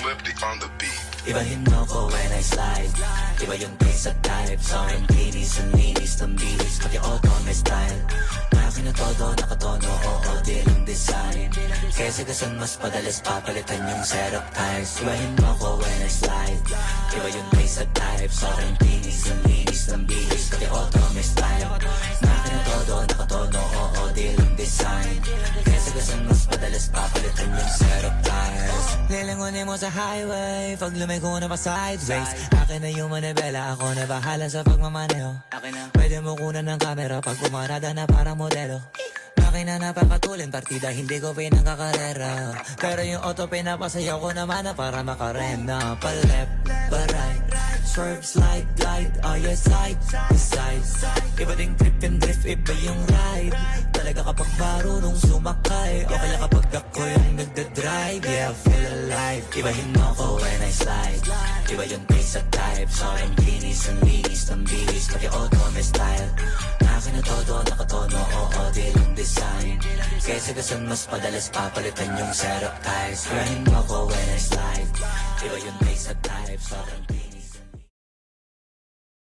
Swifty on the beat. Ibahin mo ko when I slide. Iba yung taste at type. Sa akin kinis ang linis ng bilis. Pati auto may style. Akin na todo, nakatono, oo, di lang design. Kesa gasan mas padalas papalitan yung setup ties. Ibahin mo ko when I slide. Iba yung taste at type. Sa akin kinis ang linis ng bilis. Pati auto may style. Akin na todo, nakatono, oo, di lang design. Kesa gasan mas padalas papalitan yung setup ties. Lilangunin mo sa highway, pag lumiko na pa sideways. Akin na yung manibela, ako na bahala sa pagmamaneho. Pwede mo kunan ng camera pag pumarada na parang modelo. Akin na napapatulin, partida hindi ko pinangkakarera. Pero yung auto pinapasayaw ko naman na para makarena. Pa left, pa right, swerve, slide, glide. Oh yeah, side to side. Iba ding trip and drift, iba yung ride. Talaga kapag marunong sumakay. Okay lang kapag ako yung nagdadrive. Yeah, feel alive. Ibahin mo ko when I slide. Iba yung taste at type. Sa akin kinis ang linis ng bilis. Pati auto may style. Akin na todo, nakatono, oo, di lang design. Kesa gasan mas padalas papalitan yung setup ties. Ibahin mo ko when I slide. Iba yung taste at type. Sa akin kinis